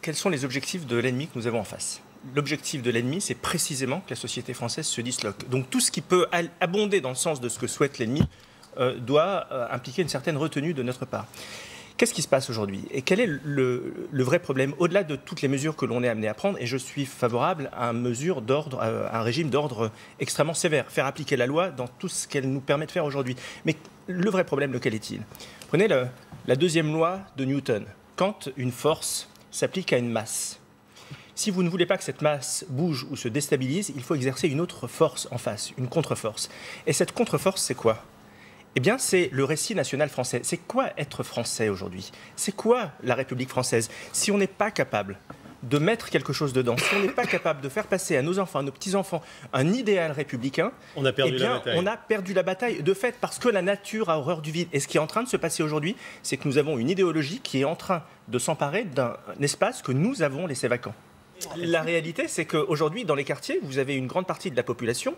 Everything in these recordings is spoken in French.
quels sont les objectifs de l'ennemi que nous avons en face? L'objectif de l'ennemi, c'est précisément que la société française se disloque. Donc tout ce qui peut abonder dans le sens de ce que souhaite l'ennemi doit impliquer une certaine retenue de notre part. Qu'est-ce qui se passe aujourd'hui? Et quel est le vrai problème? Au-delà de toutes les mesures que l'on est amené à prendre, et je suis favorable à un régime d'ordre extrêmement sévère, faire appliquer la loi dans tout ce qu'elle nous permet de faire aujourd'hui. Mais le vrai problème, lequel est-il? Prenez la deuxième loi de Newton. Quand une force s'applique à une masse, si vous ne voulez pas que cette masse bouge ou se déstabilise, il faut exercer une autre force en face, une contre-force. Et cette contre-force, c'est quoi? Eh bien, c'est le récit national français. C'est quoi être français aujourd'hui? C'est quoi la République française? Si on n'est pas capable de mettre quelque chose dedans, si on n'est pas capable de faire passer à nos enfants, à nos petits-enfants, un idéal républicain, on a perdu la bataille. On a perdu la bataille, de fait, parce que la nature a horreur du vide. Et ce qui est en train de se passer aujourd'hui, c'est que nous avons une idéologie qui est en train de s'emparer d'un espace que nous avons laissé vacant. La réalité, c'est qu'aujourd'hui, dans les quartiers, vous avez une grande partie de la population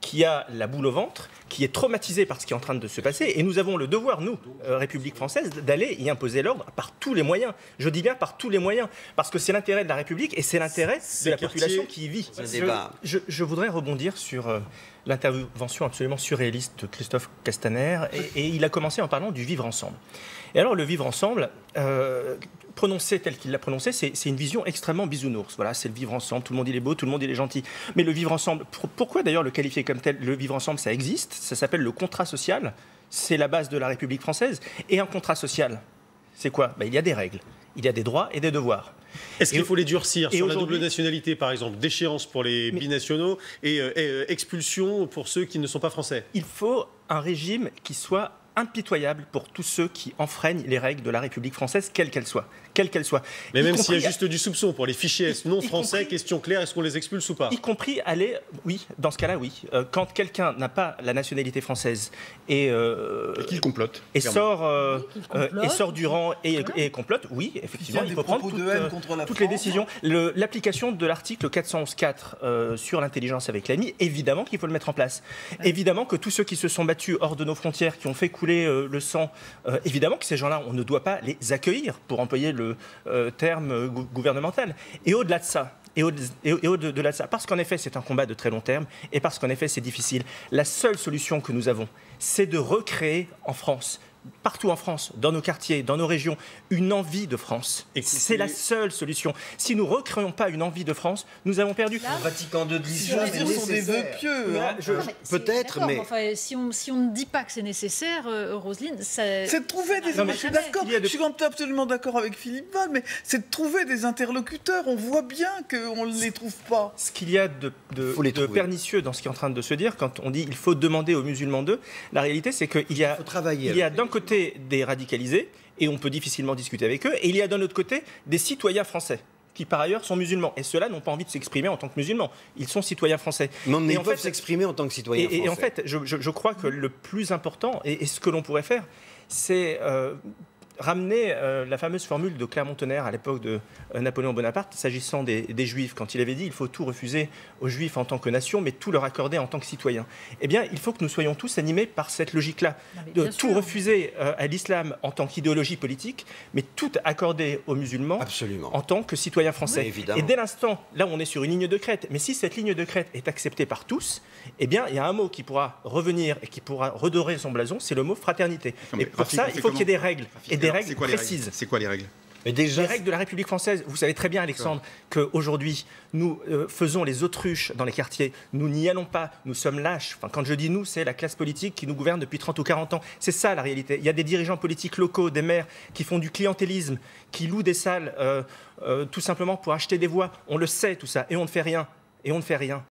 qui a la boule au ventre, qui est traumatisée par ce qui est en train de se passer. Et nous avons le devoir, nous, République française, d'aller y imposer l'ordre par tous les moyens. Je dis bien par tous les moyens, parce que c'est l'intérêt de la République et c'est l'intérêt de la population qui y vit. Je voudrais rebondir sur l'intervention absolument surréaliste de Christophe Castaner. Et il a commencé en parlant du vivre ensemble. Et alors, le vivre ensemble, prononcé tel qu'il l'a prononcé, c'est une vision extrêmement bisounours. Voilà, c'est le vivre ensemble, tout le monde il est beau, tout le monde il est gentil. Mais le vivre ensemble, pourquoi d'ailleurs le qualifier comme tel? Le vivre ensemble, ça existe, ça s'appelle le contrat social, c'est la base de la République française. Et un contrat social, c'est quoi? Il y a des règles, il y a des droits et des devoirs. Est-ce qu'il faut les durcir sur la double nationalité, par exemple, déchéance pour les binationaux et expulsion pour ceux qui ne sont pas français? Il faut un régime qui soit impitoyable pour tous ceux qui enfreignent les règles de la République française, quelle qu'elle soit. Mais même s'il y a juste du soupçon pour les fichiers non français, question claire, est-ce qu'on les expulse ou pas? Y compris aller, oui, dans ce cas-là, oui. Quand quelqu'un n'a pas la nationalité française et qu'il complote, et sort du rang et complote, oui, effectivement, il faut prendre toutes les décisions. L'application de l'article 411.4 sur l'intelligence avec l'ennemi, évidemment qu'il faut le mettre en place. Évidemment que tous ceux qui se sont battus hors de nos frontières, qui ont fait couler le sang, évidemment que ces gens-là, on ne doit pas les accueillir, pour employer le terme gouvernemental. Et au-delà de ça, au-delà de ça, parce qu'en effet c'est un combat de très long terme et parce qu'en effet c'est difficile, la seule solution que nous avons, c'est de recréer en France, partout en France, dans nos quartiers, dans nos régions, une envie de France. C'est la seule solution. Si nous ne recréons pas une envie de France, nous avons perdu. Le Vatican II de Lisbonne, ce sont des vœux pieux. Peut-être, mais... Enfin, si on ne dit pas que c'est nécessaire, Roselyne, c'est de trouver des... Je suis d'accord, je suis absolument d'accord avec Philippe Val, mais c'est de trouver des interlocuteurs. On voit bien qu'on ne les trouve pas. Ce qu'il y a de pernicieux dans ce qui est en train de se dire, quand on dit il faut demander aux musulmans d'eux, la réalité c'est qu'il y a d'un côté des radicalisés, et on peut difficilement discuter avec eux, et il y a d'un autre côté des citoyens français, qui par ailleurs sont musulmans. Et ceux-là n'ont pas envie de s'exprimer en tant que musulmans. Ils sont citoyens français. Non, mais ils peuvent s'exprimer en tant que citoyens français. Et en fait, je crois que le plus important, et ce que l'on pourrait faire, c'est ramener la fameuse formule de Clermont-Tonnerre à l'époque de Napoléon Bonaparte, s'agissant des Juifs, quand il avait dit il faut tout refuser aux Juifs en tant que nation, mais tout leur accorder en tant que citoyens. Eh bien, il faut que nous soyons tous animés par cette logique-là, de tout refuser à l'islam en tant qu'idéologie politique, mais tout accorder aux musulmans en tant que citoyens français. Oui, et dès l'instant, là on est sur une ligne de crête, mais si cette ligne de crête est acceptée par tous, eh bien, il y a un mot qui pourra revenir et qui pourra redorer son blason, c'est le mot fraternité. Et pour ça, il faut qu'il y ait des règles, et des règles précises. C'est quoi les règles? Mais déjà, les règles de la République française, vous savez très bien, Alexandre, qu'aujourd'hui, nous faisons les autruches dans les quartiers. Nous n'y allons pas, nous sommes lâches. Enfin, quand je dis nous, c'est la classe politique qui nous gouverne depuis 30 ou 40 ans. C'est ça la réalité. Il y a des dirigeants politiques locaux, des maires, qui font du clientélisme, qui louent des salles tout simplement pour acheter des voix. On le sait tout ça, et on ne fait rien.